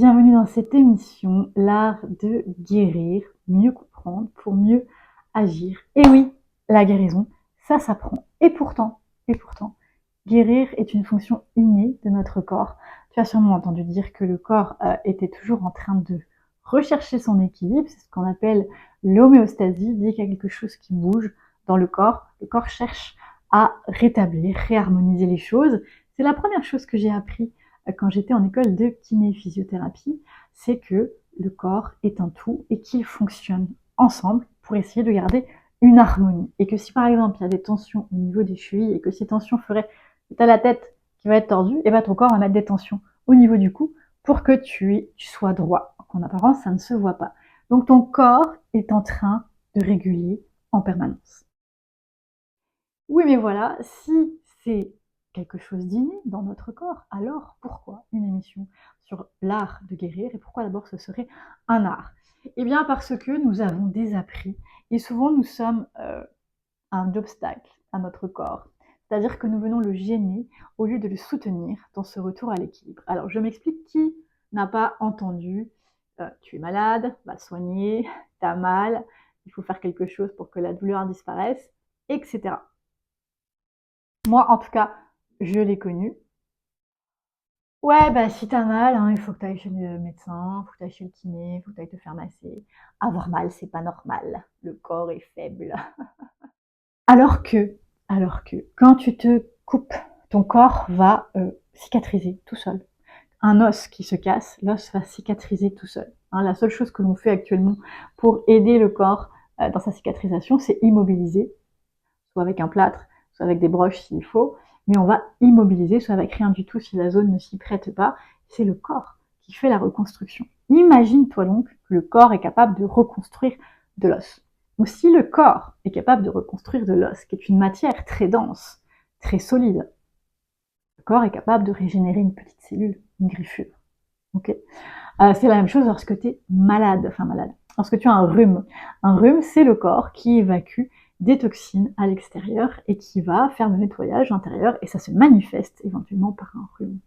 Bienvenue dans cette émission, l'art de guérir, mieux comprendre pour mieux agir. Et oui, la guérison, ça s'apprend. Et pourtant, guérir est une fonction innée de notre corps. Tu as sûrement entendu dire que le corps était toujours en train de rechercher son équilibre, c'est ce qu'on appelle l'homéostasie. Dès qu'il y a quelque chose qui bouge dans le corps cherche à rétablir, réharmoniser les choses. C'est la première chose que j'ai appris quand j'étais en école de kiné-physiothérapie, c'est que le corps est un tout et qu'ils fonctionnent ensemble pour essayer de garder une harmonie. Et que si par exemple il y a des tensions au niveau des chevilles et que ces tensions feraient que tu as la tête qui va être tordue, et bien ton corps va mettre des tensions au niveau du cou pour que tu sois droit. En apparence, ça ne se voit pas. Donc ton corps est en train de réguler en permanence. Oui, mais voilà, si c'est quelque chose d'inné dans notre corps, alors pourquoi une émission sur l'art de guérir et pourquoi d'abord ce serait un art? Eh bien parce que nous avons des appris et souvent nous sommes un obstacle à notre corps. C'est-à-dire que nous venons le gêner au lieu de le soutenir dans ce retour à l'équilibre. Alors je m'explique, qui n'a pas entendu tu es malade, va te soigner, t'as mal, il faut faire quelque chose pour que la douleur disparaisse, etc. Moi, en tout cas, je l'ai connu. Ouais, bah si t'as mal, hein, il faut que tu ailles chez le médecin, il faut que tu ailles chez le kiné, il faut que tu ailles te faire masser. Avoir mal, c'est pas normal. Le corps est faible. Alors que, alors que, quand tu te coupes, ton corps va cicatriser tout seul. Un os qui se casse, l'os va cicatriser tout seul. Hein, la seule chose que l'on fait actuellement pour aider le corps dans sa cicatrisation, c'est immobiliser, soit avec un plâtre, soit avec des broches s'il faut, mais on va immobiliser, soit avec rien du tout si la zone ne s'y prête pas. C'est le corps qui fait la reconstruction. Imagine-toi donc que le corps est capable de reconstruire de l'os. Donc si le corps est capable de reconstruire de l'os, qui est une matière très dense, très solide, le corps est capable de régénérer une petite cellule, une griffure. Okay, c'est la même chose lorsque tu es malade, lorsque tu as un rhume. Un rhume, c'est le corps qui évacue des toxines à l'extérieur et qui va faire le nettoyage intérieur et ça se manifeste éventuellement par un rhume.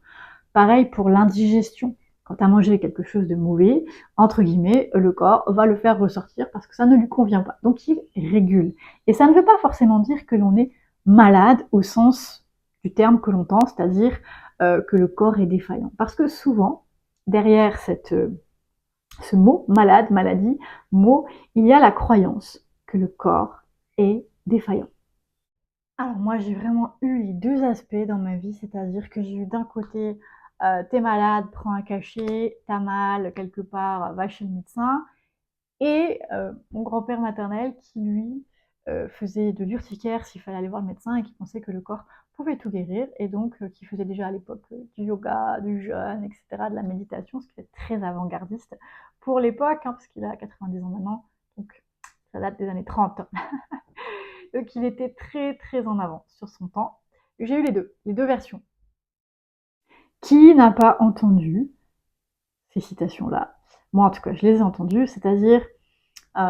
Pareil pour l'indigestion. Quand tu as mangé quelque chose de mauvais, entre guillemets, le corps va le faire ressortir parce que ça ne lui convient pas. Donc il régule. Et ça ne veut pas forcément dire que l'on est malade au sens du terme que l'on entend, c'est-à-dire que le corps est défaillant. Parce que souvent, derrière ce mot, malade, maladie, mot, il y a la croyance que le corps est défaillant. Alors moi j'ai vraiment eu les deux aspects dans ma vie, c'est-à-dire que j'ai eu d'un côté t'es malade, prends un cachet, t'as mal quelque part, va chez le médecin, et mon grand-père maternel qui lui faisait de l'urticaire s'il fallait aller voir le médecin et qui pensait que le corps pouvait tout guérir, et donc qui faisait déjà à l'époque du yoga, du jeûne, etc., de la méditation, ce qui est très avant-gardiste pour l'époque, hein, parce qu'il a 90 ans maintenant, donc ça date des années 30. Donc il était très très en avance sur son temps. J'ai eu les deux versions. Qui n'a pas entendu ces citations-là? Moi en tout cas je les ai entendues, c'est-à-dire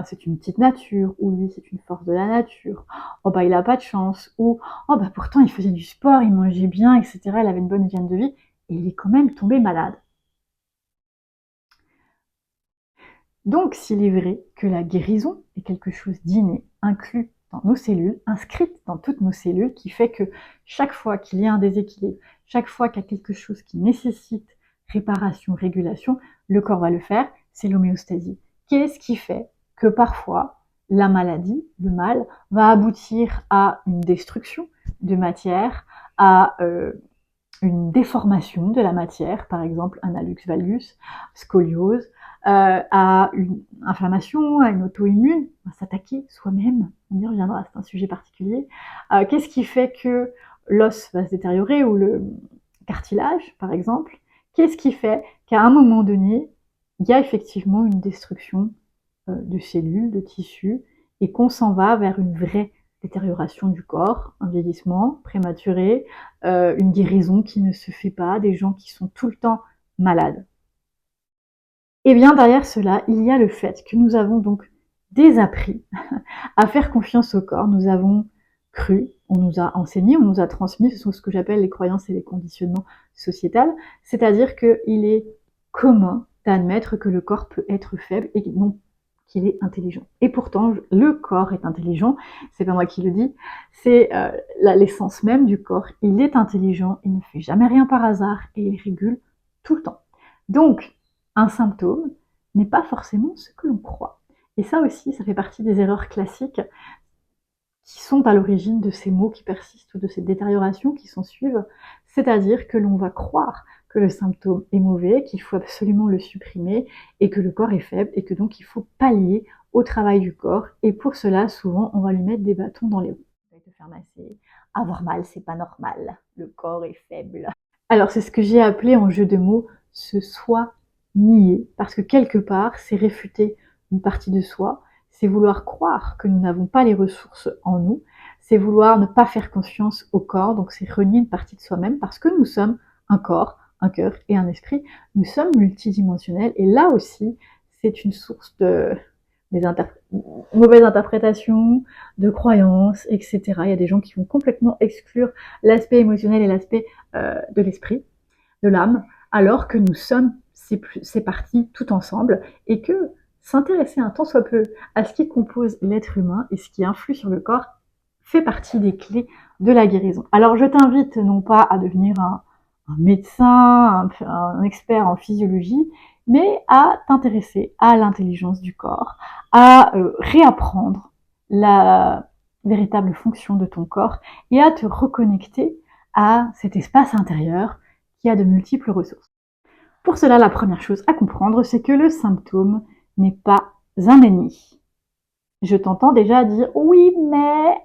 c'est une petite nature, ou lui c'est une force de la nature, oh bah il a pas de chance, ou oh bah pourtant il faisait du sport, il mangeait bien, etc., il avait une bonne hygiène de vie, et il est quand même tombé malade. Donc s'il est vrai que la guérison est quelque chose d'inné, inclus dans nos cellules, inscrite dans toutes nos cellules, qui fait que chaque fois qu'il y a un déséquilibre, chaque fois qu'il y a quelque chose qui nécessite réparation, régulation, le corps va le faire, c'est l'homéostasie. Qu'est-ce qui fait que parfois la maladie, le mal, va aboutir à une destruction de matière, à une déformation de la matière, par exemple un hallux valgus, scoliose, à une inflammation, à une auto-immune, s'attaquer soi-même, on y reviendra, c'est un sujet particulier. Qu'est-ce qui fait que l'os va se détériorer, ou le cartilage, par exemple? Qu'est-ce qui fait qu'à un moment donné, il y a effectivement une destruction de cellules, de tissus, et qu'on s'en va vers une vraie détérioration du corps, un vieillissement prématuré, une guérison qui ne se fait pas, des gens qui sont tout le temps malades. Et bien derrière cela, il y a le fait que nous avons donc désappris à faire confiance au corps. Nous avons cru, on nous a enseigné, on nous a transmis, ce sont ce que j'appelle les croyances et les conditionnements sociétals, c'est-à-dire qu'il est commun d'admettre que le corps peut être faible et non qu'il est intelligent. Et pourtant, le corps est intelligent, c'est pas moi qui le dis, c'est l'essence même du corps. Il est intelligent, il ne fait jamais rien par hasard et il régule tout le temps. Donc, un symptôme n'est pas forcément ce que l'on croit. Et ça aussi, ça fait partie des erreurs classiques qui sont à l'origine de ces maux qui persistent ou de ces détériorations qui s'en suivent, c'est-à-dire que l'on va croire que le symptôme est mauvais, qu'il faut absolument le supprimer et que le corps est faible et que donc il faut pallier au travail du corps. Et pour cela, souvent, on va lui mettre des bâtons dans les roues. On va te faire masser. Avoir mal, c'est pas normal. Le corps est faible. Alors, c'est ce que j'ai appelé en jeu de mots ce soi nié, parce que quelque part, c'est réfuter une partie de soi, c'est vouloir croire que nous n'avons pas les ressources en nous, c'est vouloir ne pas faire confiance au corps, donc c'est renier une partie de soi-même, parce que nous sommes un corps, un cœur et un esprit, nous sommes multidimensionnels, et là aussi, c'est une source de mauvaises interprétations, de croyances, etc. Il y a des gens qui vont complètement exclure l'aspect émotionnel et l'aspect de l'esprit, de l'âme, alors que nous sommes ces parties tout ensemble, et que s'intéresser un tant soit peu à ce qui compose l'être humain et ce qui influe sur le corps fait partie des clés de la guérison. Alors je t'invite non pas à devenir un médecin, un expert en physiologie, mais à t'intéresser à l'intelligence du corps, à réapprendre la véritable fonction de ton corps et à te reconnecter à cet espace intérieur qui a de multiples ressources. Pour cela, la première chose à comprendre, c'est que le symptôme n'est pas un ennemi. Je t'entends déjà dire « oui, mais… »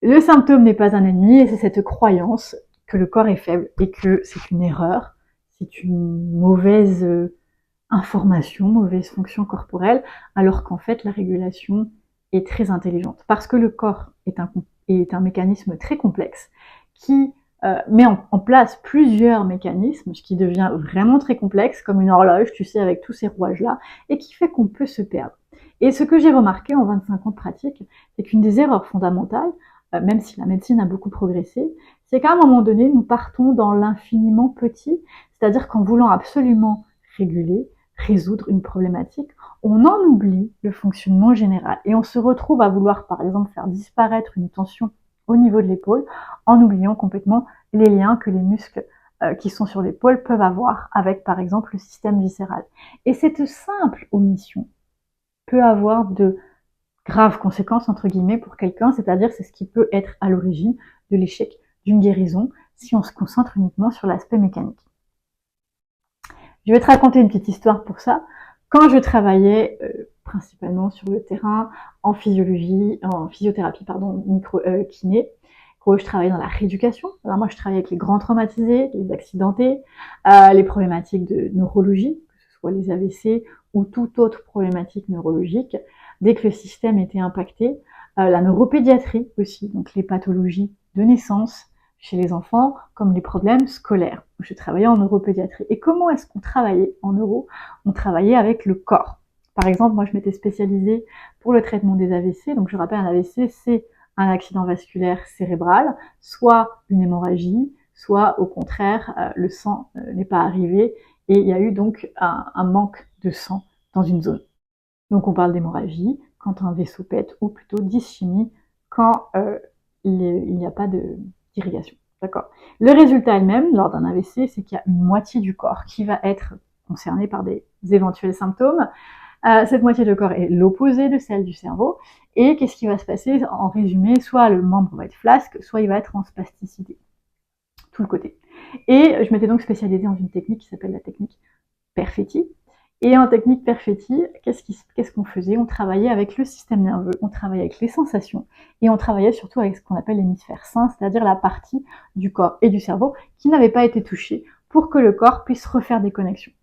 Le symptôme n'est pas un ennemi et c'est cette croyance que le corps est faible et que c'est une erreur, c'est une mauvaise information, mauvaise fonction corporelle, alors qu'en fait la régulation est très intelligente. Parce que le corps est un mécanisme très complexe qui met en place plusieurs mécanismes, ce qui devient vraiment très complexe, comme une horloge, tu sais, avec tous ces rouages-là, et qui fait qu'on peut se perdre. Et ce que j'ai remarqué en 25 ans de pratique, c'est qu'une des erreurs fondamentales, même si la médecine a beaucoup progressé, c'est qu'à un moment donné, nous partons dans l'infiniment petit, c'est-à-dire qu'en voulant absolument réguler, résoudre une problématique, on en oublie le fonctionnement général. Et on se retrouve à vouloir, par exemple, faire disparaître une tension au niveau de l'épaule, en oubliant complètement les liens que les muscles qui sont sur l'épaule peuvent avoir avec, par exemple, le système viscéral. Et cette simple omission peut avoir de graves conséquences, entre guillemets, pour quelqu'un, c'est-à-dire c'est ce qui peut être à l'origine de l'échec d'une guérison si on se concentre uniquement sur l'aspect mécanique. Je vais te raconter une petite histoire pour ça. Quand je travaillais principalement sur le terrain, en physiothérapie, kiné, je travaillais dans la rééducation. Alors moi, je travaillais avec les grands traumatisés, les accidentés, les problématiques de neurologie, que ce soit les AVC ou toute autre problématique neurologique. Dès que le système était impacté, la neuropédiatrie aussi, donc les pathologies de naissance chez les enfants, comme les problèmes scolaires. Je travaillais en neuropédiatrie. Et comment est-ce qu'on travaillait en neuro? On travaillait avec le corps. Par exemple, moi, je m'étais spécialisée pour le traitement des AVC. Donc, je rappelle, un AVC, c'est un accident vasculaire cérébral, soit une hémorragie, soit au contraire, le sang n'est pas arrivé et il y a eu donc un manque de sang dans une zone. Donc, on parle d'hémorragie quand un vaisseau pète, ou plutôt d'ischémie quand il n'y a pas d'irrigation. D'accord. Le résultat elle-même, lors d'un AVC, c'est qu'il y a une moitié du corps qui va être concernée par des éventuels symptômes. Cette moitié du corps est l'opposé de celle du cerveau. Et qu'est-ce qui va se passer? En résumé, soit le membre va être flasque, soit il va être en spasticité. Tout le côté. Et je m'étais donc spécialisée dans une technique qui s'appelle la technique Perfetti. Et en technique Perfetti, qu'est-ce qu'on faisait? On travaillait avec le système nerveux, on travaillait avec les sensations, et on travaillait surtout avec ce qu'on appelle l'hémisphère sain, c'est-à-dire la partie du corps et du cerveau qui n'avait pas été touchée, pour que le corps puisse refaire des connexions.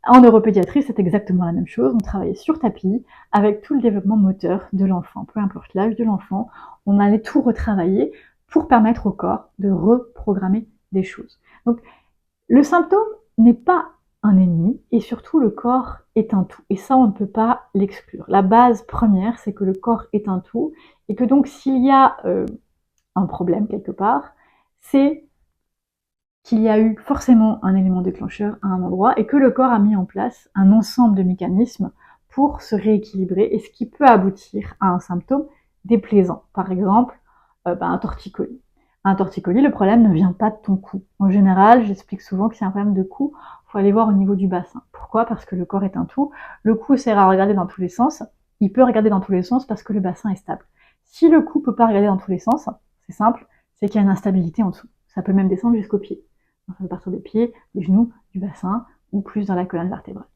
En neuropédiatrie, c'est exactement la même chose, on travaillait sur tapis, avec tout le développement moteur de l'enfant, peu importe l'âge de l'enfant, on allait tout retravailler pour permettre au corps de reprogrammer des choses. Donc, le symptôme n'est pas un ennemi, et surtout le corps est un tout, et ça on ne peut pas l'exclure. La base première, c'est que le corps est un tout, et que donc s'il y a un problème quelque part, c'est qu'il y a eu forcément un élément déclencheur à un endroit et que le corps a mis en place un ensemble de mécanismes pour se rééquilibrer et ce qui peut aboutir à un symptôme déplaisant. Par exemple, un torticolis. Un torticolis, le problème ne vient pas de ton cou. En général, j'explique souvent que c'est un problème de cou, il faut aller voir au niveau du bassin. Pourquoi? Parce que le corps est un tout. Le cou sert à regarder dans tous les sens. Il peut regarder dans tous les sens parce que le bassin est stable. Si le cou ne peut pas regarder dans tous les sens, c'est simple, c'est qu'il y a une instabilité en dessous. Ça peut même descendre jusqu'aux pieds. Donc, ça peut partir des pieds, des genoux, du bassin ou plus dans la colonne vertébrale.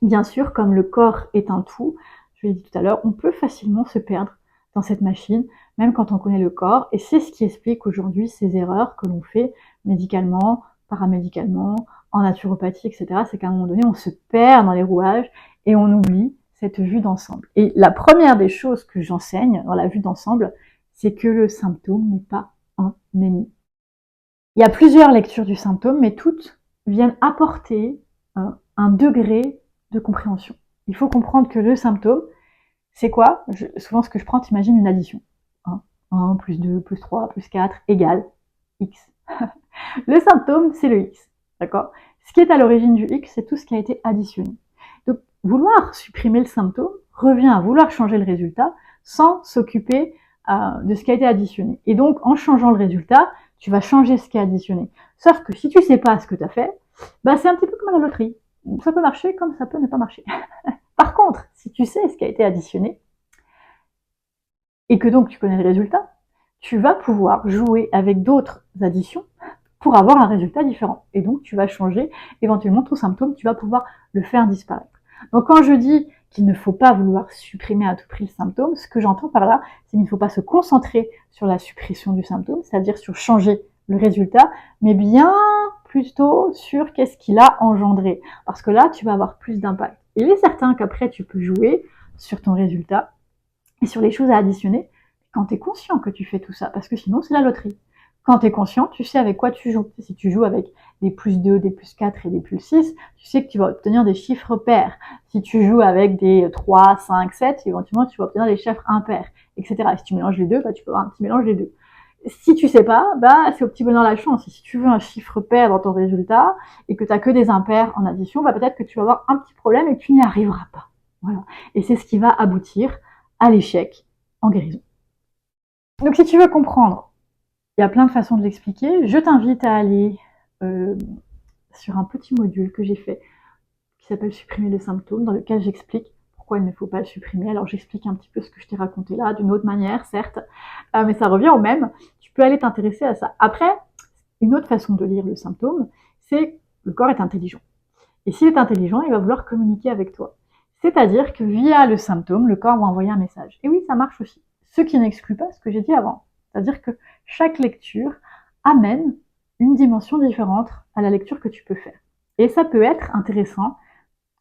Bien sûr, comme le corps est un tout, je l'ai dit tout à l'heure, on peut facilement se perdre dans cette machine, même quand on connaît le corps. Et c'est ce qui explique aujourd'hui ces erreurs que l'on fait médicalement, paramédicalement, en naturopathie, etc. C'est qu'à un moment donné, on se perd dans les rouages et on oublie cette vue d'ensemble. Et la première des choses que j'enseigne dans la vue d'ensemble, c'est que le symptôme n'est pas un ennemi. Il y a plusieurs lectures du symptôme, mais toutes viennent apporter un degré de compréhension. Il faut comprendre que le symptôme, c'est quoi? Souvent, ce que je prends, t'imagines une addition. 1 plus 2 plus 3 plus 4 égale X. Le symptôme, c'est le X. D'accord? Ce qui est à l'origine du X, c'est tout ce qui a été additionné. Donc, vouloir supprimer le symptôme revient à vouloir changer le résultat sans s'occuper de ce qui a été additionné. Et donc, en changeant le résultat, tu vas changer ce qui est additionné. Sauf que si tu sais pas ce que tu as fait, c'est un petit peu comme à la loterie. Ça peut marcher comme ça peut ne pas marcher. Par contre, si tu sais ce qui a été additionné, et que donc tu connais le résultat, tu vas pouvoir jouer avec d'autres additions pour avoir un résultat différent. Et donc tu vas changer éventuellement ton symptôme, tu vas pouvoir le faire disparaître. Donc quand je dis qu'il ne faut pas vouloir supprimer à tout prix le symptôme, ce que j'entends par là, c'est qu'il ne faut pas se concentrer sur la suppression du symptôme, c'est-à-dire sur changer le résultat, mais bien plutôt sur qu'est-ce qu'il a engendré. Parce que là, tu vas avoir plus d'impact. Il est certain qu'après, tu peux jouer sur ton résultat et sur les choses à additionner quand tu es conscient que tu fais tout ça, parce que sinon, c'est la loterie. Quand tu es conscient, tu sais avec quoi tu joues. Si tu joues avec des plus 2, des plus 4 et des plus 6, tu sais que tu vas obtenir des chiffres pairs. Si tu joues avec des 3, 5, 7, éventuellement, tu vas obtenir des chiffres impairs, etc. Et si tu mélanges les deux, tu peux avoir un petit mélange des deux. Si tu sais pas, c'est au petit bonheur la chance. Et si tu veux un chiffre pair dans ton résultat et que tu n'as que des impairs en addition, peut-être que tu vas avoir un petit problème et que tu n'y arriveras pas. Voilà. Et c'est ce qui va aboutir à l'échec en guérison. Donc si tu veux comprendre, il y a plein de façons de l'expliquer. Je t'invite à aller sur un petit module que j'ai fait qui s'appelle Supprimer les symptômes, dans lequel j'explique pourquoi il ne faut pas le supprimer. Alors j'explique un petit peu ce que je t'ai raconté là, d'une autre manière, certes, mais ça revient au même. Tu peux aller t'intéresser à ça. Après, une autre façon de lire le symptôme, c'est que le corps est intelligent. Et s'il est intelligent, il va vouloir communiquer avec toi. C'est-à-dire que via le symptôme, le corps va envoyer un message. Et oui, ça marche aussi. Ce qui n'exclut pas ce que j'ai dit avant. C'est-à-dire que chaque lecture amène une dimension différente à la lecture que tu peux faire. Et ça peut être intéressant,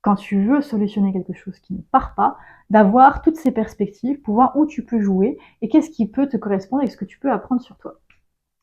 quand tu veux solutionner quelque chose qui ne part pas, d'avoir toutes ces perspectives pour voir où tu peux jouer et qu'est-ce qui peut te correspondre et ce que tu peux apprendre sur toi.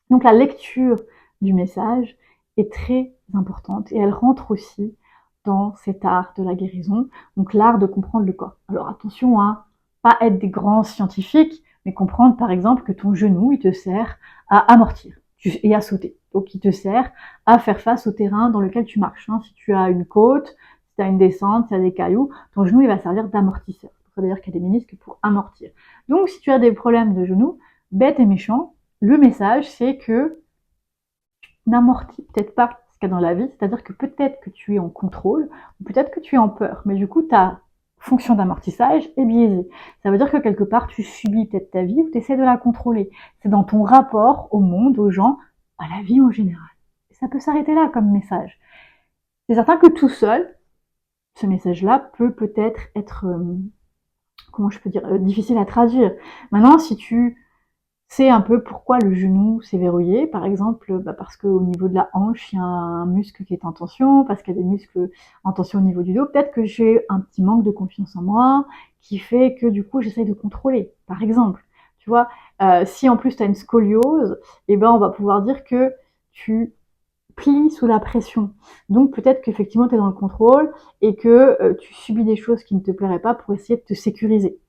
Donc la lecture du message est très importante et elle rentre aussi dans cet art de la guérison, donc l'art de comprendre le corps. Alors attention à pas être des grands scientifiques, mais comprendre par exemple que ton genou, il te sert à amortir et à sauter. Donc il te sert à faire face au terrain dans lequel tu marches. Si tu as une côte, si tu as une descente, si tu as des cailloux, ton genou, il va servir d'amortisseur. C'est d'ailleurs qu'il y a des ménisques pour amortir. Donc si tu as des problèmes de genou, bête et méchant, le message, c'est que tu n'amortis peut-être pas ce qu'il y a dans la vie, c'est-à-dire que peut-être que tu es en contrôle, ou peut-être que tu es en peur, mais du coup, ta fonction d'amortissage est biaisée. Ça veut dire que quelque part, tu subis peut-être ta vie ou tu essaies de la contrôler. C'est dans ton rapport au monde, aux gens, à la vie en général. Et ça peut s'arrêter là comme message. C'est certain que tout seul, ce message-là peut peut-être être, comment je peux dire, difficile à traduire. Maintenant, si tu sais un peu pourquoi le genou s'est verrouillé, par exemple, parce qu'au niveau de la hanche, il y a un muscle qui est en tension, parce qu'il y a des muscles en tension au niveau du dos. Peut-être que j'ai un petit manque de confiance en moi, qui fait que du coup, j'essaye de contrôler, par exemple. Tu vois, si en plus tu as une scoliose, on va pouvoir dire que tu plies sous la pression. Donc peut-être qu'effectivement, tu es dans le contrôle et que tu subis des choses qui ne te plairaient pas pour essayer de te sécuriser.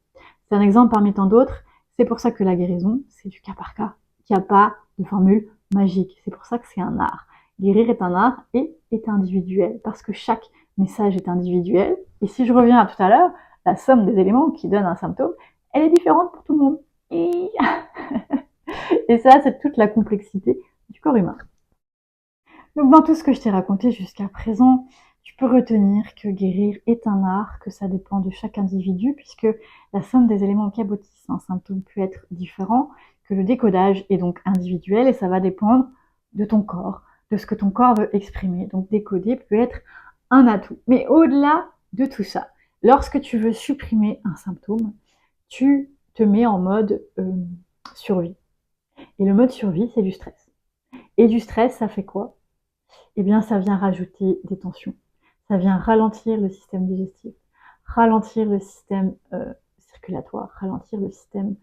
C'est un exemple parmi tant d'autres. C'est pour ça que la guérison, c'est du cas par cas, qu'il n'y a pas de formule magique. C'est pour ça que c'est un art. guérir est un art et est individuel, parce que chaque message est individuel. Et si je reviens à tout à l'heure, la somme des éléments qui donnent un symptôme, elle est différente pour tout le monde. Et ça, c'est toute la complexité du corps humain. Donc dans tout ce que je t'ai raconté jusqu'à présent, tu peux retenir que guérir est un art, que ça dépend de chaque individu, puisque la somme des éléments qui aboutissent à un symptôme peut être différent, que le décodage est donc individuel et ça va dépendre de ton corps, de ce que ton corps veut exprimer. Donc décoder peut être un atout. Mais au-delà de tout ça, lorsque tu veux supprimer un symptôme, tu te mets en mode survie. Et le mode survie, c'est du stress. Et du stress, ça fait quoi? Eh bien, ça vient rajouter des tensions. Ça vient ralentir le système digestif, ralentir le système circulatoire, ralentir le système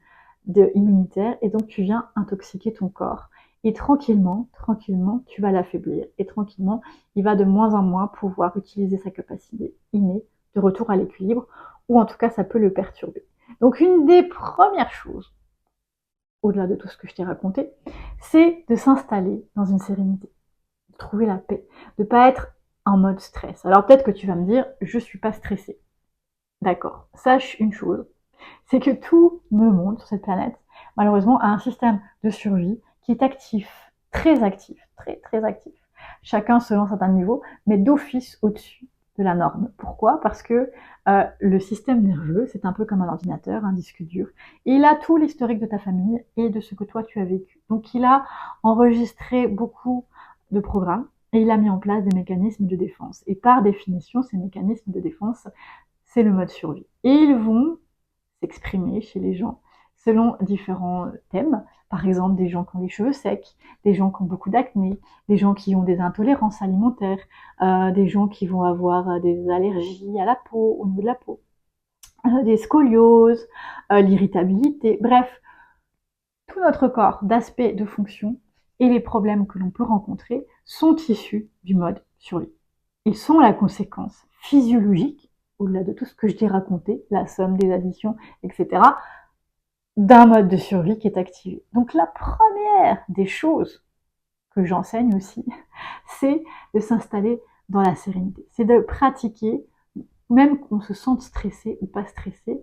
immunitaire, et donc tu viens intoxiquer ton corps. Et tranquillement, tu vas l'affaiblir. Et tranquillement, il va de moins en moins pouvoir utiliser sa capacité innée de retour à l'équilibre, ou en tout cas, ça peut le perturber. Donc, une des premières choses, au-delà de tout ce que je t'ai raconté, c'est de s'installer dans une sérénité, de trouver la paix, de ne pas être en mode stress. Alors peut-être que tu vas me dire, je ne suis pas stressée. D'accord, sache une chose, c'est que tout le monde sur cette planète, malheureusement, a un système de survie qui est actif, très actif, très actif. Chacun selon certains niveaux, mais d'office au-dessus de la norme. Pourquoi? Parce que le système nerveux, c'est un peu comme un ordinateur, un disque dur. Et il a tout l'historique de ta famille et de ce que toi tu as vécu. Donc il a enregistré beaucoup de programmes et il a mis en place des mécanismes de défense. Et par définition, ces mécanismes de défense, c'est le mode survie. Et ils vont s'exprimer chez les gens selon différents thèmes. Par exemple, des gens qui ont les cheveux secs, des gens qui ont beaucoup d'acné, des gens qui ont des intolérances alimentaires, des gens qui vont avoir des allergies à la peau, au niveau de la peau, des scolioses, l'irritabilité, bref, tout notre corps d'aspect, de fonction et les problèmes que l'on peut rencontrer sont issus du mode survie. Ils sont la conséquence physiologique, au-delà de tout ce que je t'ai raconté, la somme des additions, etc., d'un mode de survie qui est activé. Donc la première des choses que j'enseigne aussi, c'est de s'installer dans la sérénité. C'est de pratiquer, même qu'on se sente stressé ou pas stressé,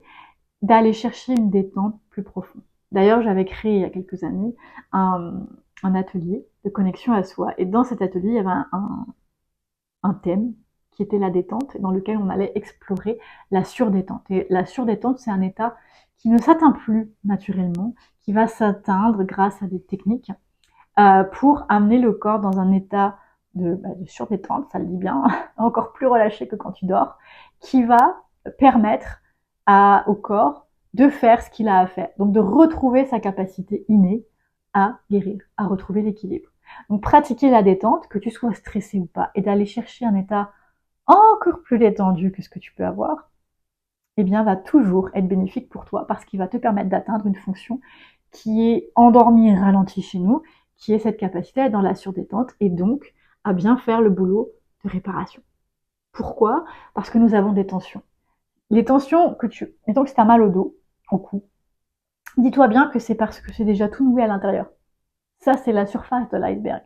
d'aller chercher une détente plus profonde. D'ailleurs, j'avais créé il y a quelques années un atelier de connexion à soi. Et dans cet atelier, il y avait un thème qui était la détente, dans lequel on allait explorer la surdétente. Et la surdétente, c'est un état qui ne s'atteint plus naturellement, qui va s'atteindre grâce à des techniques pour amener le corps dans un état de surdétente, ça le dit bien, encore plus relâché que quand tu dors, qui va permettre au corps de faire ce qu'il a à faire. Donc de retrouver sa capacité innée à guérir, à retrouver l'équilibre. Donc pratiquer la détente, que tu sois stressé ou pas, et d'aller chercher un état encore plus détendu que ce que tu peux avoir, eh bien, va toujours être bénéfique pour toi parce qu'il va te permettre d'atteindre une fonction qui est endormie et ralentie chez nous, qui est cette capacité à être dans la surdétente et donc à bien faire le boulot de réparation. Pourquoi? Parce que nous avons des tensions. Les tensions mettons que si tu as mal au dos, au cou, dis-toi bien que c'est parce que c'est déjà tout noué à l'intérieur. Ça, c'est la surface de l'iceberg.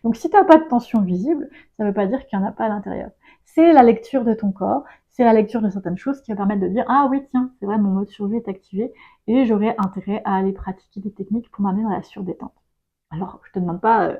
Donc si tu n'as pas de tension visible, ça ne veut pas dire qu'il n'y en a pas à l'intérieur. C'est la lecture de ton corps, c'est la lecture de certaines choses qui va permettre de dire « Ah oui, tiens, c'est vrai, mon mode survie est activé et j'aurais intérêt à aller pratiquer des techniques pour m'amener dans la surdétente. » Alors, je te demande pas,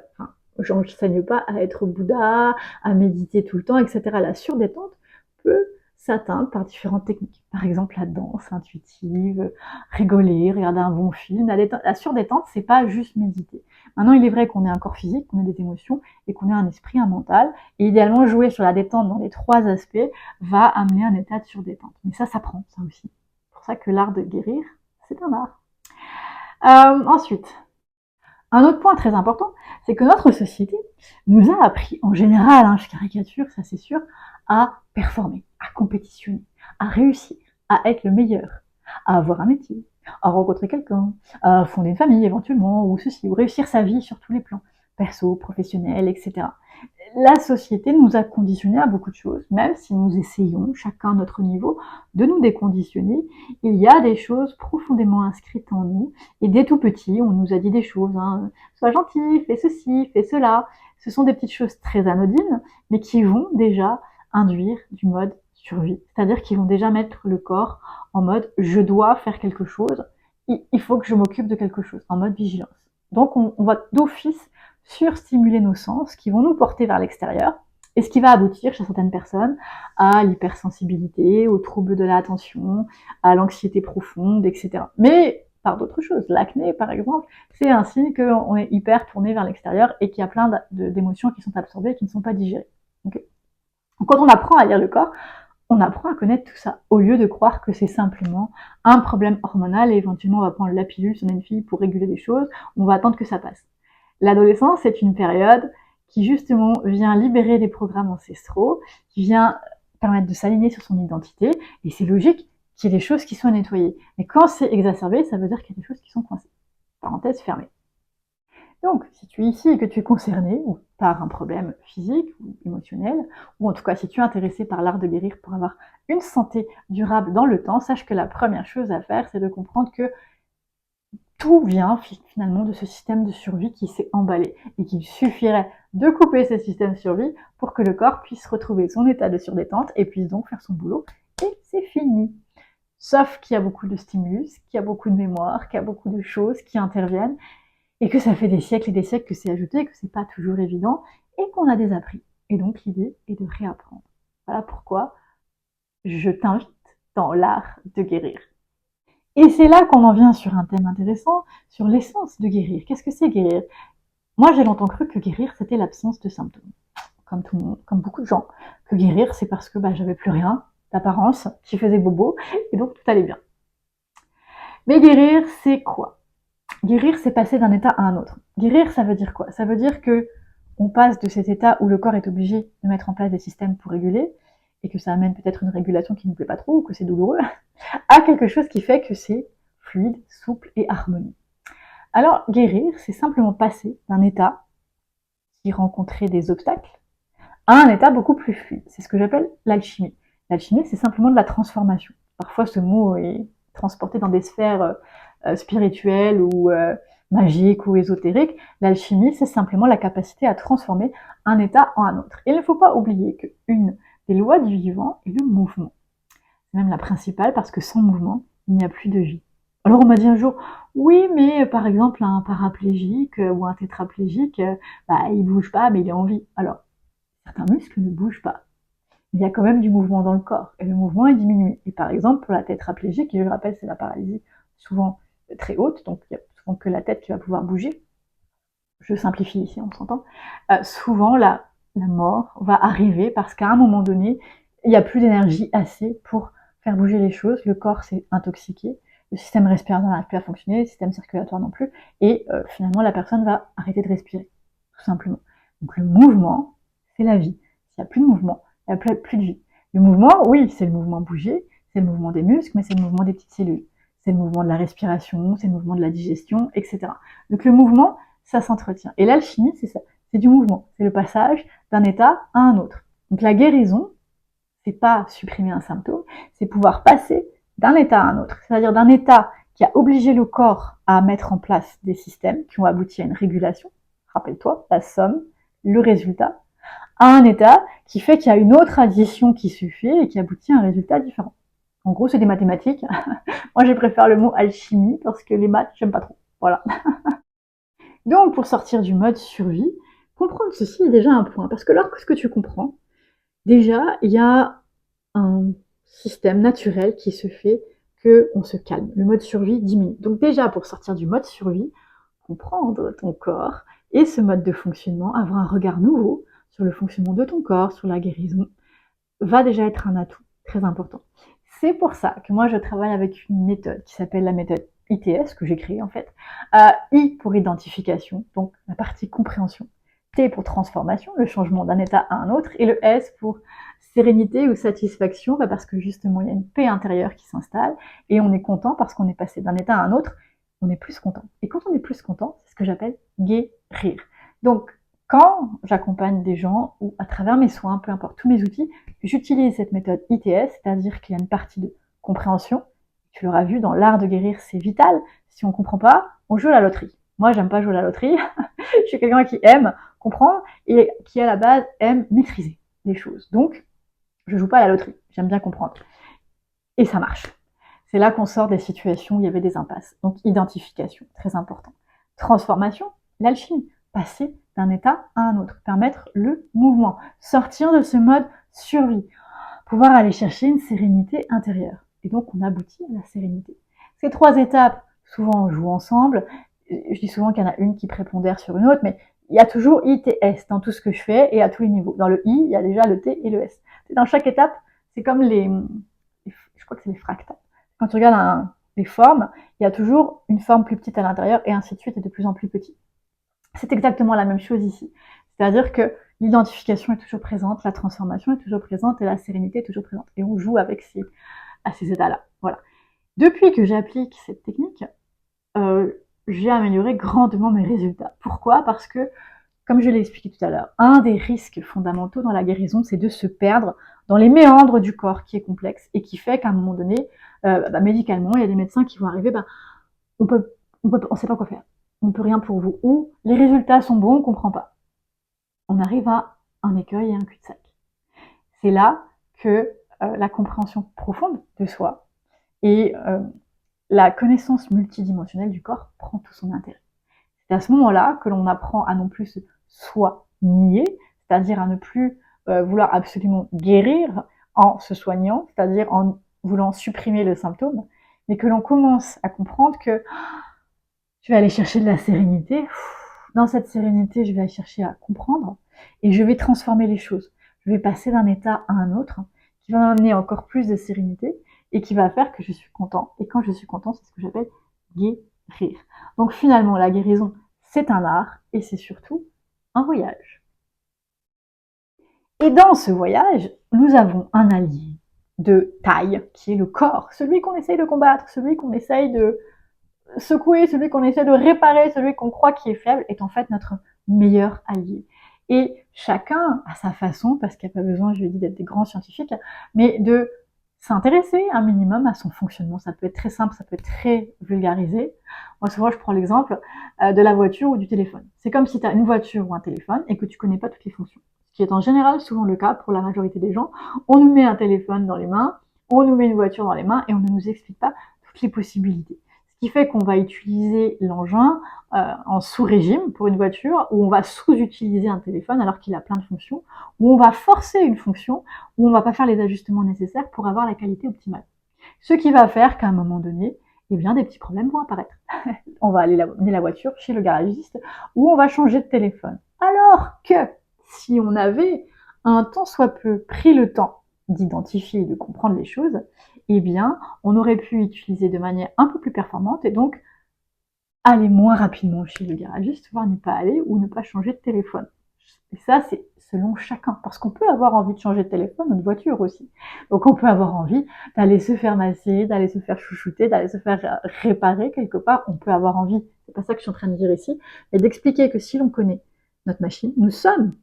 j'enseigne pas à être Bouddha, à méditer tout le temps, etc. La surdétente peut s'atteindre par différentes techniques. Par exemple, la danse intuitive, rigoler, regarder un bon film. La surdétente, c'est pas juste méditer. Maintenant, il est vrai qu'on ait un corps physique, qu'on ait des émotions et qu'on ait un esprit, un mental. Et idéalement, jouer sur la détente dans les trois aspects va amener un état de surdétente. Mais ça s'apprend, ça aussi. C'est pour ça que l'art de guérir, c'est un art. Ensuite, un autre point très important, c'est que notre société nous a appris, en général, je caricature, ça c'est sûr, à performer, à compétitionner, à réussir, à être le meilleur, à avoir un métier, à rencontrer quelqu'un, à fonder une famille éventuellement, ou ceci, ou réussir sa vie sur tous les plans, perso, professionnel, etc. la société nous a conditionnés à beaucoup de choses, même si nous essayons, chacun à notre niveau, de nous déconditionner. Il y a des choses profondément inscrites en nous, et dès tout petit, on nous a dit des choses, hein, sois gentil, fais ceci, fais cela. Ce sont des petites choses très anodines, mais qui vont déjà induire du mode survie. C'est-à-dire qu'ils vont déjà mettre le corps en mode je dois faire quelque chose, il faut que je m'occupe de quelque chose, en mode vigilance. Donc on va d'office surstimuler nos sens qui vont nous porter vers l'extérieur, et ce qui va aboutir chez certaines personnes à l'hypersensibilité, aux troubles de l'attention, à l'anxiété profonde, etc. Mais par d'autres choses, l'acné par exemple, c'est un signe qu'on est hyper tourné vers l'extérieur et qu'il y a plein d'émotions qui sont absorbées et qui ne sont pas digérées. Donc, quand on apprend à lire le corps, on apprend à connaître tout ça, au lieu de croire que c'est simplement un problème hormonal et éventuellement on va prendre la pilule si on est une fille pour réguler des choses, on va attendre que ça passe. L'adolescence, c'est une période qui justement vient libérer des programmes ancestraux, qui vient permettre de s'aligner sur son identité, et c'est logique qu'il y ait des choses qui soient nettoyées. Mais quand c'est exacerbé, ça veut dire qu'il y a des choses qui sont coincées. Parenthèse fermée. Donc, si tu es ici et que tu es concerné ou par un problème physique ou émotionnel, ou en tout cas si tu es intéressé par l'art de guérir pour avoir une santé durable dans le temps, sache que la première chose à faire, c'est de comprendre que tout vient finalement de ce système de survie qui s'est emballé et qu'il suffirait de couper ce système de survie pour que le corps puisse retrouver son état de surdétente et puisse donc faire son boulot, et c'est fini. Sauf qu'il y a beaucoup de stimulus, qu'il y a beaucoup de mémoire, qu'il y a beaucoup de choses qui interviennent, et que ça fait des siècles et des siècles que c'est ajouté, que c'est pas toujours évident, et qu'on a désappris. Et donc l'idée est de réapprendre. Voilà pourquoi je t'invite dans l'art de guérir. Et c'est là qu'on en vient sur un thème intéressant, sur l'essence de guérir. Qu'est-ce que c'est guérir? Moi, j'ai longtemps cru que guérir, c'était l'absence de symptômes. Comme tout le monde, comme beaucoup de gens. Que guérir, c'est parce que j'avais plus rien d'apparence, qui faisait bobo, et donc tout allait bien. Mais guérir, c'est quoi? Guérir, c'est passer d'un état à un autre. Guérir, ça veut dire quoi? Ça veut dire que on passe de cet état où le corps est obligé de mettre en place des systèmes pour réguler, et que ça amène peut-être une régulation qui ne nous plaît pas trop, ou que c'est douloureux, à quelque chose qui fait que c'est fluide, souple et harmonieux. Alors, guérir, c'est simplement passer d'un état qui rencontrait des obstacles à un état beaucoup plus fluide. C'est ce que j'appelle l'alchimie. L'alchimie, c'est simplement de la transformation. Parfois, ce mot est transporté dans des sphères spirituelles ou magiques ou ésotériques. L'alchimie, c'est simplement la capacité à transformer un état en un autre. Et il ne faut pas oublier qu'une des lois du vivant est le mouvement. C'est même la principale parce que sans mouvement, il n'y a plus de vie. Alors on m'a dit un jour, oui, mais par exemple un paraplégique ou un tétraplégique, il bouge pas, mais il est en vie. Alors, certains muscles ne bougent pas. Il y a quand même du mouvement dans le corps, et le mouvement est diminué. Et par exemple, pour la tétraplégique, qui je le rappelle, c'est la paralysie souvent très haute, donc il n'y a souvent que la tête qui va pouvoir bouger. Je simplifie ici, on s'entend. Souvent, la mort va arriver parce qu'à un moment donné, il n'y a plus d'énergie assez pour faire bouger les choses, le corps s'est intoxiqué, le système respiratoire n'arrive plus à fonctionner, le système circulatoire non plus, et finalement la personne va arrêter de respirer, tout simplement. Donc le mouvement, c'est la vie. S'il n'y a plus de mouvement, il n'y a plus de vie. Le mouvement, oui, c'est le mouvement bouger, c'est le mouvement des muscles, mais c'est le mouvement des petites cellules. C'est le mouvement de la respiration, c'est le mouvement de la digestion, etc. Donc le mouvement, ça s'entretient. Et l'alchimie, c'est ça, c'est du mouvement, c'est le passage d'un état à un autre. Donc la guérison, c'est pas supprimer un symptôme, c'est pouvoir passer d'un état à un autre. C'est-à-dire d'un état qui a obligé le corps à mettre en place des systèmes qui ont abouti à une régulation, rappelle-toi, la somme, le résultat, à un état qui fait qu'il y a une autre addition qui suffit et qui aboutit à un résultat différent. En gros, c'est des mathématiques. Moi, je préfère le mot alchimie parce que les maths, j'aime pas trop. Voilà. Donc, pour sortir du mode survie, comprendre ceci est déjà un point. Parce que lorsque tu comprends, déjà, il y a un système naturel qui se fait qu'on se calme. Le mode survie diminue. Donc déjà, pour sortir du mode survie, comprendre ton corps et ce mode de fonctionnement, avoir un regard nouveau sur le fonctionnement de ton corps, sur la guérison, va déjà être un atout très important. C'est pour ça que moi, je travaille avec une méthode qui s'appelle la méthode ITS, que j'ai créée en fait. I pour identification, donc la partie compréhension. T pour transformation, le changement d'un état à un autre. Et le S pour sérénité ou satisfaction, parce que justement, il y a une paix intérieure qui s'installe. Et on est content parce qu'on est passé d'un état à un autre. On est plus content. Et quand on est plus content, c'est ce que j'appelle guérir. Donc, Quand j'accompagne des gens ou à travers mes soins, peu importe, tous mes outils, j'utilise cette méthode ITS, c'est-à-dire qu'il y a une partie de compréhension. Tu l'auras vu, dans l'art de guérir, c'est vital. Si on ne comprend pas, on joue à la loterie. Moi, j'aime pas jouer à la loterie. Je suis quelqu'un qui aime comprendre et qui, à la base, aime maîtriser les choses. Donc, je joue pas à la loterie. J'aime bien comprendre. Et ça marche. C'est là qu'on sort des situations où il y avait des impasses. Donc, identification, très important. Transformation, l'alchimie. Passer d'un état à un autre. Permettre le mouvement. Sortir de ce mode survie. Pouvoir aller chercher une sérénité intérieure. Et donc, on aboutit à la sérénité. Ces 3 étapes, souvent, on joue ensemble. Je dis souvent qu'il y en a une qui prépondère sur une autre, mais il y a toujours I, T, S dans tout ce que je fais et à tous les niveaux. Dans le I, il y a déjà le T et le S. Dans chaque étape, c'est comme je crois que c'est les fractales. Quand tu regardes les formes, il y a toujours une forme plus petite à l'intérieur et ainsi de suite et de plus en plus petit. C'est exactement la même chose ici. C'est-à-dire que l'identification est toujours présente, la transformation est toujours présente et la sérénité est toujours présente. Et on joue avec ces états-là. Voilà. Depuis que j'applique cette technique, j'ai amélioré grandement mes résultats. Pourquoi? Parce que, comme je l'ai expliqué tout à l'heure, un des risques fondamentaux dans la guérison, c'est de se perdre dans les méandres du corps qui est complexe et qui fait qu'à un moment donné, médicalement, il y a des médecins qui vont arriver, on sait pas quoi faire. On ne peut rien pour vous. Ou les résultats sont bons, on ne comprend pas. On arrive à un écueil et un cul-de-sac. C'est là que la compréhension profonde de soi et la connaissance multidimensionnelle du corps prend tout son intérêt. C'est à ce moment-là que l'on apprend à non plus se soigner, c'est-à-dire à ne plus vouloir absolument guérir en se soignant, c'est-à-dire en voulant supprimer le symptôme, mais que l'on commence à comprendre que je vais aller chercher de la sérénité. Dans cette sérénité, je vais aller chercher à comprendre et je vais transformer les choses. Je vais passer d'un état à un autre qui va m'amener encore plus de sérénité et qui va faire que je suis content. Et quand je suis content, c'est ce que j'appelle guérir. Donc finalement, la guérison, c'est un art et c'est surtout un voyage. Et dans ce voyage, nous avons un allié de taille qui est le corps, celui qu'on essaye de combattre, celui qu'on essaye de secouer, celui qu'on essaie de réparer, celui qu'on croit qui est faible, est en fait notre meilleur allié. Et chacun, à sa façon, parce qu'il n'y a pas besoin, je l'ai dit, d'être des grands scientifiques, mais de s'intéresser un minimum à son fonctionnement. Ça peut être très simple, ça peut être très vulgarisé. Moi, souvent, je prends l'exemple de la voiture ou du téléphone. C'est comme si tu as une voiture ou un téléphone et que tu connais pas toutes les fonctions. Ce qui est en général souvent le cas pour la majorité des gens. On nous met un téléphone dans les mains, on nous met une voiture dans les mains et on ne nous explique pas toutes les possibilités. Ce qui fait qu'on va utiliser l'engin en sous-régime pour une voiture, où on va sous-utiliser un téléphone alors qu'il a plein de fonctions, où on va forcer une fonction, où on va pas faire les ajustements nécessaires pour avoir la qualité optimale. Ce qui va faire qu'à un moment donné, eh bien, des petits problèmes vont apparaître. On va aller amener la voiture chez le garagiste, ou on va changer de téléphone. Alors que si on avait un tant soit peu pris le temps d'identifier et de comprendre les choses, eh bien, on aurait pu utiliser de manière un peu plus performante et donc aller moins rapidement chez le garagiste, voire n'y pas aller ou ne pas changer de téléphone. Et ça, c'est selon chacun, parce qu'on peut avoir envie de changer de téléphone ou de voiture aussi. Donc on peut avoir envie d'aller se faire masser, d'aller se faire chouchouter, d'aller se faire réparer quelque part. On peut avoir envie, c'est pas ça que je suis en train de dire ici, mais d'expliquer que si l'on connaît notre machine, nous sommes,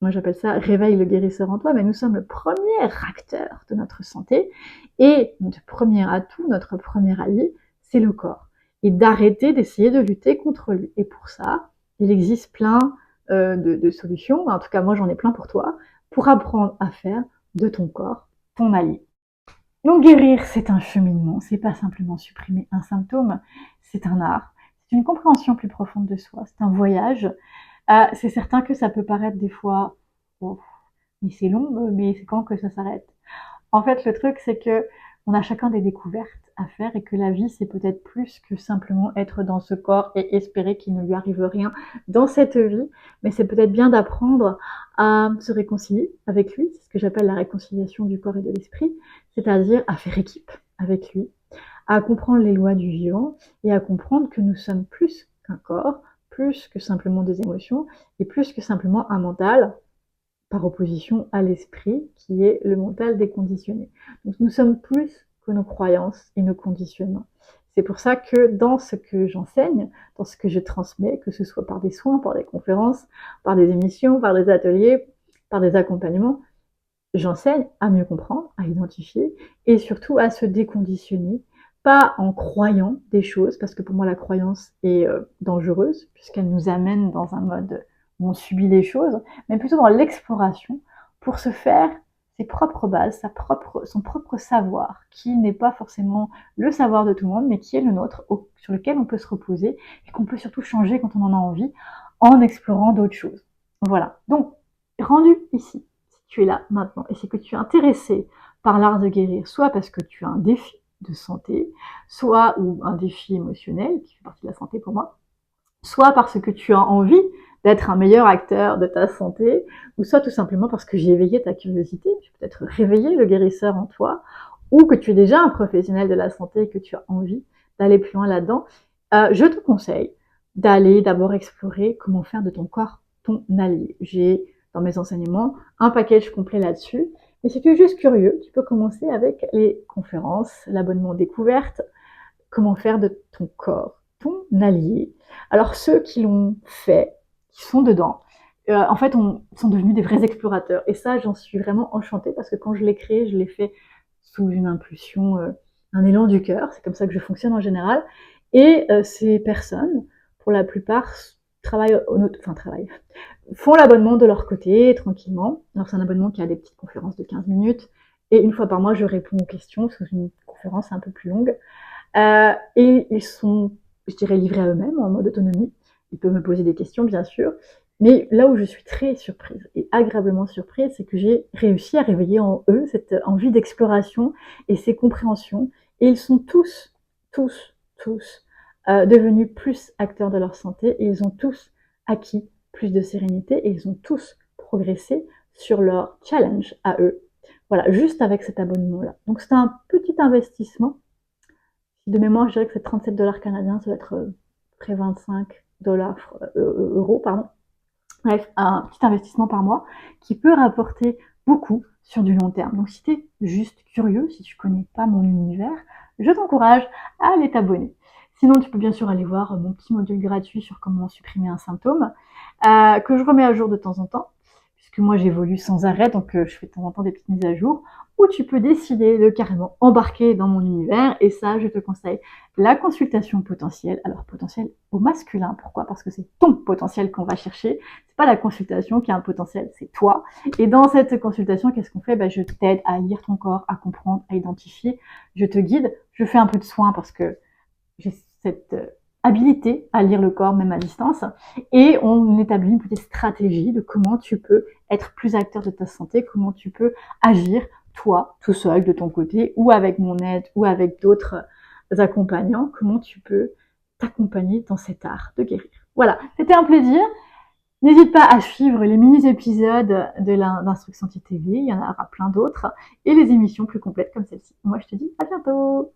moi j'appelle ça réveille le guérisseur en toi, mais nous sommes le premier acteur de notre santé et notre premier atout, notre premier allié, c'est le corps. Et d'arrêter d'essayer de lutter contre lui. Et pour ça, il existe plein de solutions, en tout cas moi j'en ai plein pour toi, pour apprendre à faire de ton corps ton allié. Donc guérir, c'est un cheminement, c'est pas simplement supprimer un symptôme, c'est un art, c'est une compréhension plus profonde de soi, c'est un voyage. C'est certain que ça peut paraître des fois, oh, mais c'est long, mais c'est quand que ça s'arrête? En fait, le truc, c'est que on a chacun des découvertes à faire et que la vie, c'est peut-être plus que simplement être dans ce corps et espérer qu'il ne lui arrive rien dans cette vie, mais c'est peut-être bien d'apprendre à se réconcilier avec lui, c'est ce que j'appelle la réconciliation du corps et de l'esprit, c'est-à-dire à faire équipe avec lui, à comprendre les lois du vivant et à comprendre que nous sommes plus qu'un corps, plus que simplement des émotions et plus que simplement un mental, par opposition à l'esprit qui est le mental déconditionné. Donc nous sommes plus que nos croyances et nos conditionnements. C'est pour ça que dans ce que j'enseigne, dans ce que je transmets, que ce soit par des soins, par des conférences, par des émissions, par des ateliers, par des accompagnements, j'enseigne à mieux comprendre, à identifier et surtout à se déconditionner, pas en croyant des choses, parce que pour moi la croyance est dangereuse, puisqu'elle nous amène dans un mode où on subit les choses, mais plutôt dans l'exploration pour se faire ses propres bases, son propre savoir, qui n'est pas forcément le savoir de tout le monde, mais qui est le nôtre, sur lequel on peut se reposer et qu'on peut surtout changer quand on en a envie, en explorant d'autres choses. Voilà. Donc, rendu ici, tu es là maintenant et c'est que tu es intéressé par l'art de guérir, soit parce que tu as un défi de santé, soit ou un défi émotionnel, qui fait partie de la santé pour moi, soit parce que tu as envie d'être un meilleur acteur de ta santé, ou soit tout simplement parce que j'ai éveillé ta curiosité, j'ai peut-être réveillé le guérisseur en toi, ou que tu es déjà un professionnel de la santé et que tu as envie d'aller plus loin là-dedans. Je te conseille d'aller d'abord explorer comment faire de ton corps ton allié. J'ai dans mes enseignements un package complet là-dessus. Mais si tu es juste curieux, tu peux commencer avec les conférences, l'abonnement découverte, comment faire de ton corps ton allié. Alors ceux qui l'ont fait, qui sont dedans, en fait, sont devenus des vrais explorateurs. Et ça, j'en suis vraiment enchantée parce que quand je l'ai créé, je l'ai fait sous une impulsion, un élan du cœur. C'est comme ça que je fonctionne en général. Et ces personnes, pour la plupart, font l'abonnement de leur côté, tranquillement. Alors c'est un abonnement qui a des petites conférences de 15 minutes. Et une fois par mois, je réponds aux questions, sous une conférence un peu plus longue. Et ils sont, je dirais, livrés à eux-mêmes, en mode autonomie. Ils peuvent me poser des questions, bien sûr. Mais là où je suis très surprise, et agréablement surprise, c'est que j'ai réussi à réveiller en eux cette envie d'exploration et ces compréhensions. Et ils sont tous, devenus plus acteurs de leur santé et ils ont tous acquis plus de sérénité et ils ont tous progressé sur leur challenge à eux. Voilà, juste avec cet abonnement-là. Donc c'est un petit investissement. De mémoire, je dirais que c'est 37 dollars canadiens, ça doit être près 25 dollars euros, pardon. Bref, un petit investissement par mois qui peut rapporter beaucoup sur du long terme. Donc si tu es juste curieux, si tu connais pas mon univers, je t'encourage à aller t'abonner. Sinon, tu peux bien sûr aller voir mon petit module gratuit sur comment supprimer un symptôme, que je remets à jour de temps en temps, puisque moi j'évolue sans arrêt, donc je fais de temps en temps des petites mises à jour, ou tu peux décider de carrément embarquer dans mon univers, et ça, je te conseille la consultation potentielle. Alors potentiel au masculin, pourquoi? Parce que c'est ton potentiel qu'on va chercher, c'est pas la consultation qui a un potentiel, c'est toi. Et dans cette consultation, qu'est-ce qu'on fait? Je t'aide à lire ton corps, à comprendre, à identifier, je te guide, je fais un peu de soin parce que j'ai cette habilité à lire le corps même à distance et on établit une petite stratégie de comment tu peux être plus acteur de ta santé, comment tu peux agir toi tout seul de ton côté ou avec mon aide ou avec d'autres accompagnants, comment tu peux t'accompagner dans cet art de guérir. Voilà, c'était un plaisir. N'hésite pas à suivre les mini-épisodes de l'Instruction TV, il y en aura plein d'autres, et les émissions plus complètes comme celle-ci. Moi je te dis à bientôt.